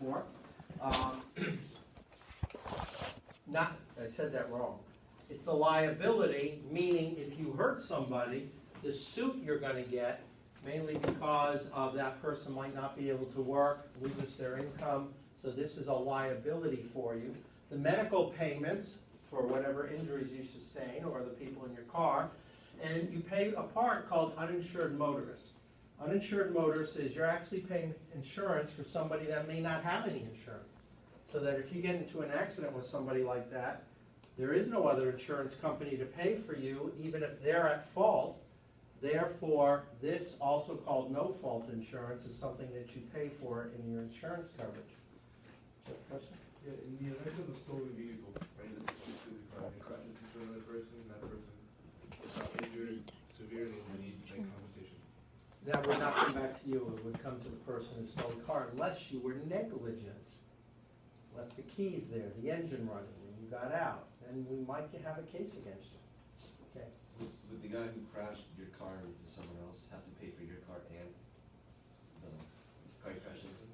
for. Not, I said that wrong. It's the liability, meaning if you hurt somebody, the suit you're going to get, mainly because of that person might not be able to work, loses their income, so this is a liability for you. The medical payments for whatever injuries you sustain or the people in your car, and you pay a part called uninsured motorist. Uninsured motorist is you're actually paying insurance for somebody that may not have any insurance. So that if you get into an accident with somebody like that, there is no other insurance company to pay for you, even if they're at fault. Therefore, this, also called no-fault insurance, is something that you pay for in your insurance coverage. Is that a question? Yeah, in the event of a stolen vehicle, right, this is specifically crashes into another person, that person is injured severely and they need compensation. That would not come back to you, it would come to the person who stole the car, unless you were negligent. Left the keys there, the engine running, and you got out, then we might have a case against you. Okay. Would the guy who crashed your car into someone else have to pay for your car and the car you crashed into?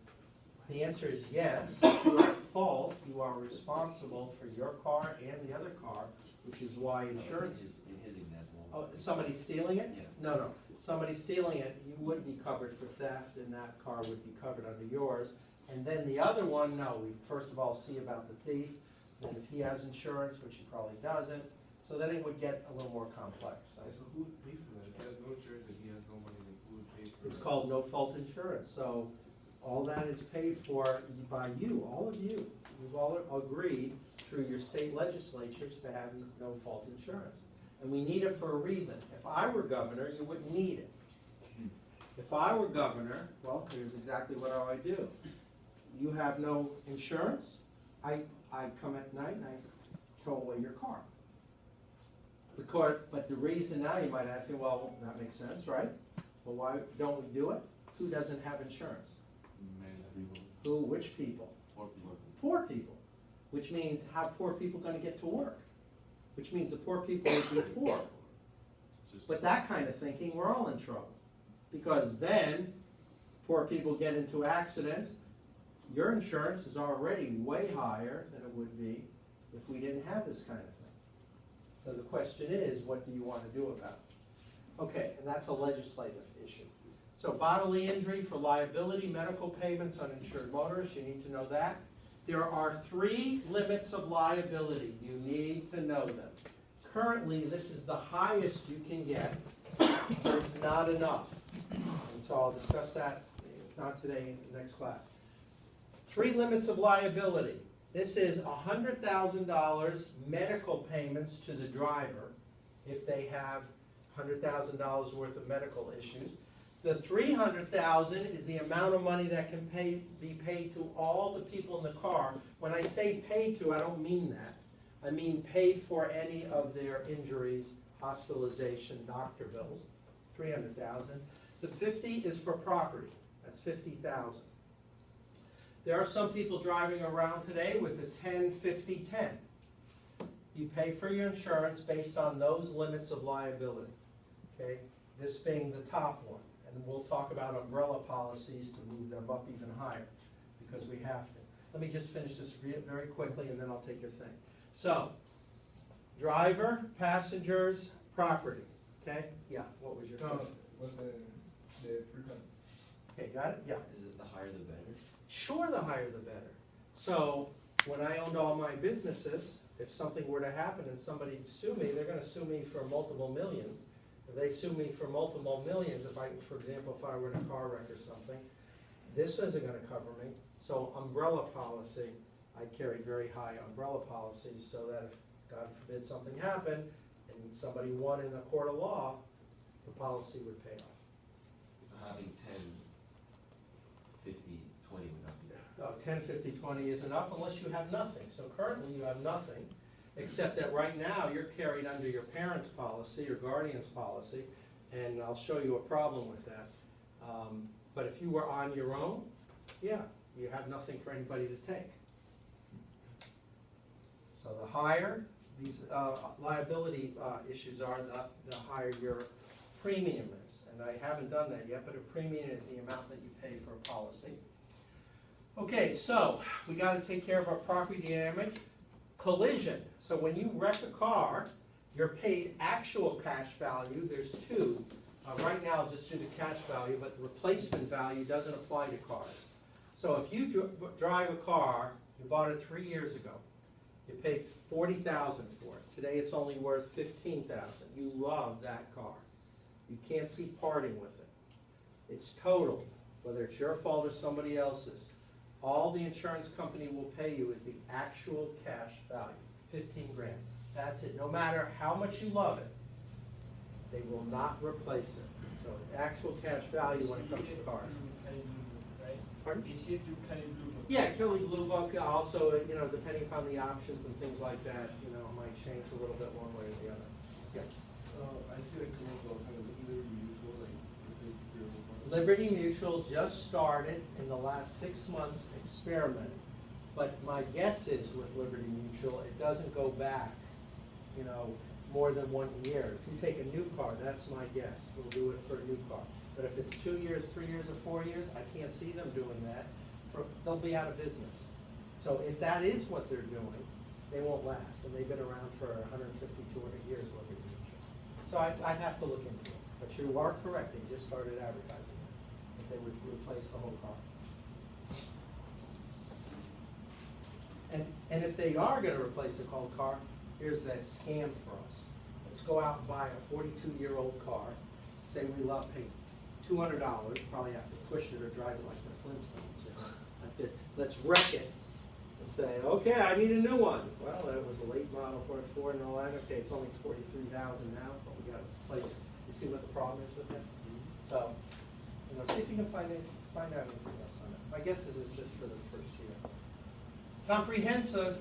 The answer is yes. If you are at fault, you are responsible for your car and the other car, which is why insurance. In his example. Oh, somebody stealing it? Yeah. No. Somebody stealing it, you would be covered for theft, and that car would be covered under yours. And then the other one, no. We first of all see about the thief, and if he has insurance, which he probably doesn't, so then it would get a little more complex. So who would pay for that? If he has no insurance and he has no money, then who would pay for it? It's called no-fault insurance. So all that is paid for by you, all of you. You've all agreed through your state legislatures to have no-fault insurance. And we need it for a reason. If I were governor, you wouldn't need it. If I were governor, well, here's exactly what I would do. You have no insurance, I come at night and I tow away your car. But the reason now, you might ask me, well, that makes sense, right? Well, why don't we do it? Who doesn't have insurance? Who, which people? Poor people. Poor people. Which means, how poor people going to get to work? Which means the poor people will be poor. But that kind of thinking, we're all in trouble. Because then, poor people get into accidents. Your insurance is already way higher than it would be if we didn't have this kind of thing. So the question is, what do you want to do about it? Okay, and that's a legislative issue. So bodily injury for liability, medical payments, uninsured motorists, you need to know that. There are 3 limits of liability. You need to know them. Currently, this is the highest you can get, but it's not enough. And so I'll discuss that, if not today, in the next class. 3 limits of liability. This is $100,000 medical payments to the driver if they have $100,000 worth of medical issues. The $300,000 is the amount of money that can be paid to all the people in the car. When I say paid to, I don't mean that. I mean paid for any of their injuries, hospitalization, doctor bills. $300,000. The $50,000 is for property. That's $50,000. There are some people driving around today with a 10-50-10. You pay for your insurance based on those limits of liability. Okay, this being the top one. And we'll talk about umbrella policies to move them up even higher, because we have to. Let me just finish this very quickly, and then I'll take your thing. So, driver, passengers, property. Okay? Yeah, what was your question? What's the frequent? Okay, got it? Yeah. Is it the higher the better? Sure, the higher the better. So, when I owned all my businesses, if something were to happen and somebody sue me, they're going to sue me for multiple millions. If they sue me for multiple millions, if I, for example, if I were in a car wreck or something, this isn't going to cover me. So umbrella policy, I carry very high umbrella policies so that if, God forbid, something happened and somebody won in a court of law, the policy would pay off. Having 10, 50, 20 would not be there. 10, 50, 20 is enough unless you have nothing. So currently you have nothing. Except that right now you're carried under your parents' policy or guardian's policy, and I'll show you a problem with that. But if you were on your own, yeah, you have nothing for anybody to take. So the higher these liability issues are, the higher your premium is. And I haven't done that yet, but a premium is the amount that you pay for a policy. Okay, so we gotta take care of our property damage. Collision, so when you wreck a car, you're paid actual cash value, there's two. Right now, I'll just do the cash value, but the replacement value doesn't apply to cars. So if you drive a car, you bought it 3 years ago, you paid $40,000 for it. Today it's only worth $15,000. You love that car. You can't see parting with it. It's totaled, whether it's your fault or somebody else's. All the insurance company will pay you is the actual cash value, 15 grand. That's it. No matter how much you love it, they will not replace it. So it's actual cash value when it comes to cars. Pardon? Easy if you Kelly Blue Book. Yeah, Kelly Blue Book also, depending upon the options and things like that, it might change a little bit one way or the other. Yeah. I see like commercial, kind of Liberty Mutual, like, replace your old car. Liberty Mutual just started in the last 6 months experiment, but my guess is with Liberty Mutual, it doesn't go back, more than 1 year. If you take a new car, that's my guess, they'll do it for a new car. But if it's 2 years, 3 years, or 4 years, I can't see them doing that. They'll be out of business. So if that is what they're doing, they won't last, and they've been around for 150, 200 years, Liberty Mutual. So I'd have to look into it. But you are correct, they just started advertising it, that they would replace the whole car. And if they are gonna replace the whole car, here's that scam for us. Let's go out and buy a 42-year-old car, say we love pay $200, probably have to push it or drive it like the Flintstones, like this. Let's wreck it and say, okay, I need a new one. Well, that was a late model Ford and all that. Okay, it's only $43,000 now, but we gotta replace it. You see what the problem is with it? So, see if you can find out anything else on it. My guess is it's just for the first year. Comprehensive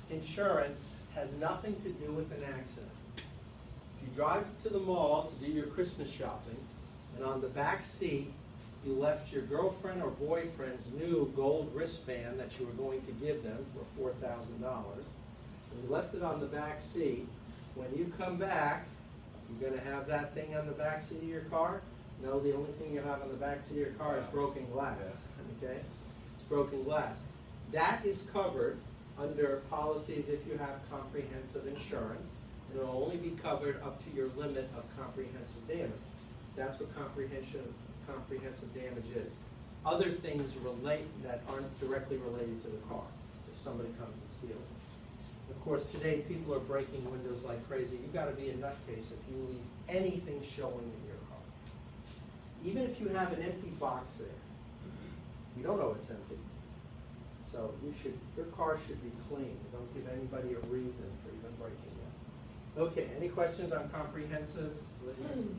insurance has nothing to do with an accident. If you drive to the mall to do your Christmas shopping, and on the back seat, you left your girlfriend or boyfriend's new gold wristband that you were going to give them for $4,000, and you left it on the back seat, when you come back, you're gonna have that thing on the back seat of your car? No, the only thing you have on the back seat of your car is broken glass, okay? It's broken glass. That is covered under policies if you have comprehensive insurance. It'll only be covered up to your limit of comprehensive damage. That's what comprehensive damage is. Other things relate that aren't directly related to the car, if somebody comes and steals it. Of course, today people are breaking windows like crazy. You've got to be a nutcase if you leave anything showing in your car. Even if you have an empty box there, you don't know it's empty. So your car should be clean. Don't give anybody a reason for even breaking it. Okay, any questions on comprehensive? Okay.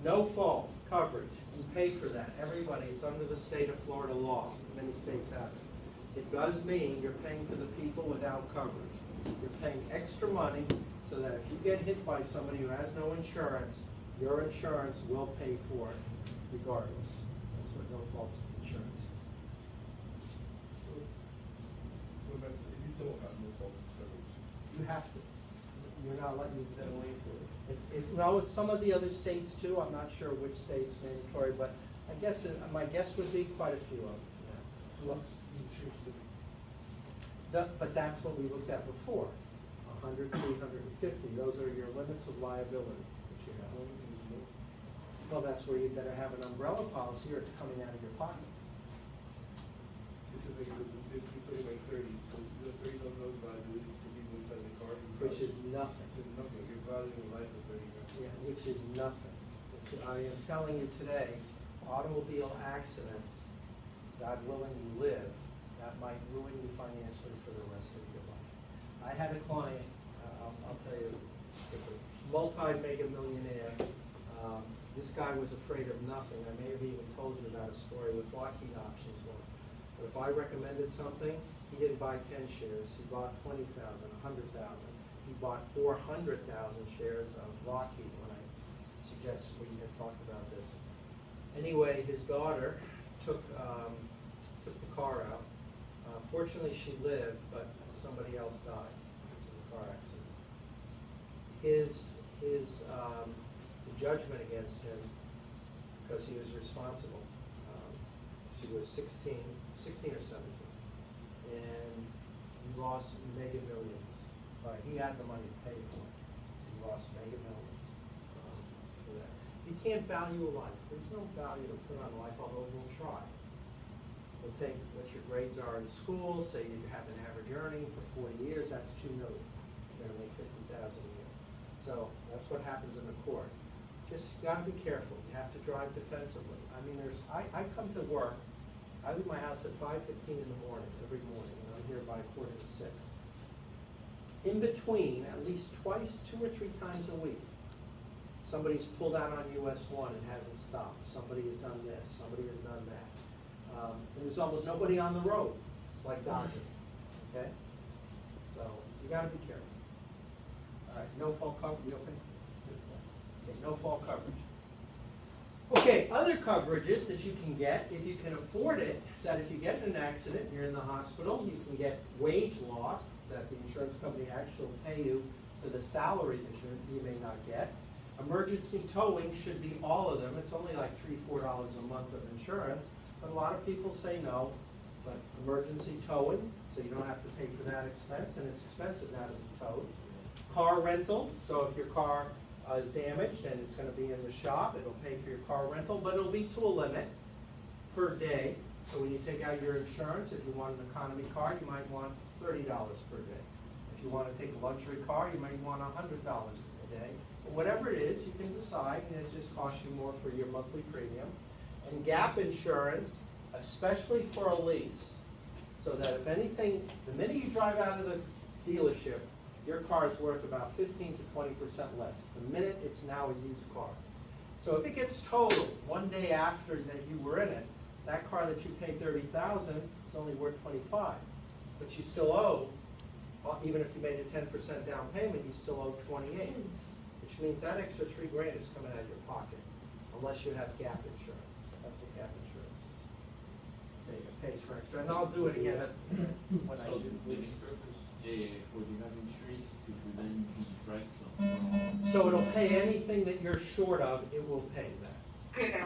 No fault coverage. You pay for that. Everybody, it's under the state of Florida law. Many states have it. It does mean you're paying for the people without coverage. You're paying extra money so that if you get hit by somebody who has no insurance, your insurance will pay for it regardless. That's what no fault insurance is. If you don't have no fault coverage, You have to. You're not letting you get away with it. It's some of the other states too. I'm not sure which state's mandatory, but I guess my guess would be quite a few of them. Yeah. you choose to. But that's what we looked at before. 100, 350. Those are your limits of liability that you have. Well, that's where you better have an umbrella policy, or it's coming out of your pocket. Because if you put it like 30, so you have $30,000 liability for people inside the car. Which is nothing. It's nothing. You're valuing your life for 30 grand. Yeah, which is nothing. I am telling you today, automobile accidents, God willing you live, that might ruin you financially for the rest of your life. I had a client, I'll tell you, multi-mega millionaire. This guy was afraid of nothing. I may have even told you about a story with Lockheed Options once. But if I recommended something, he didn't buy 10 shares. He bought 20,000, 100,000. He bought 400,000 shares of Lockheed when I suggested we had talked about this. Anyway, his daughter took the car out. Fortunately, she lived, but somebody else died in the car accident. The judgment against him, because he was responsible. She was 16 or 17. And he lost mega millions. All right, he had the money to pay for it. He lost mega millions for that. You can't value a life. There's no value to put on life, although we'll try. We'll take what your grades are in school, say you have an average earning for 40 years, that's $2 million. You're gonna make $50,000 a year. So that's what happens in the court. Just gotta be careful. You have to drive defensively. I mean, I come to work, I leave my house at 5:15 in the morning, every morning, and I'm here by 5:45. In between, at least twice, 2 or 3 times a week, somebody's pulled out on US 1 and hasn't stopped. Somebody has done this, somebody has done that. And there's almost nobody on the road. It's like dodging, okay? So you gotta be careful. All right, no fault coverage, you okay? Okay, no fault coverage. Okay, other coverages that you can get, if you can afford it, that if you get in an accident and you're in the hospital, you can get wage loss, that the insurance company actually will pay you for the salary that you may not get. Emergency towing should be all of them. It's only like $3, $4 a month of insurance, but a lot of people say no. But emergency towing, so you don't have to pay for that expense, and it's expensive now to be towed. Car rentals, so if your car is damaged and it's going to be in the shop, it'll pay for your car rental, but it'll be to a limit per day. So when you take out your insurance, if you want an economy car, you might want $30 per day. If you want to take a luxury car, you might want $100 a day. But whatever it is, you can decide, and it just costs you more for your monthly premium. And gap insurance, especially for a lease, so that if anything, the minute you drive out of the dealership, your car is worth about 15 to 20% less. The minute it's now a used car. So if it gets totaled one day after that you were in it, that car that you paid $30,000 is only worth $25,000, but you still owe, even if you made a 10% down payment, you still owe $28,000, which means that extra $3 grand is coming out of your pocket, unless you have gap insurance. That's what gap insurance is. Okay, it pays for extra, and I'll do it again when I So do. this purpose, for the gap insurance to prevent the price of. So it'll pay anything that you're short of, it will pay that.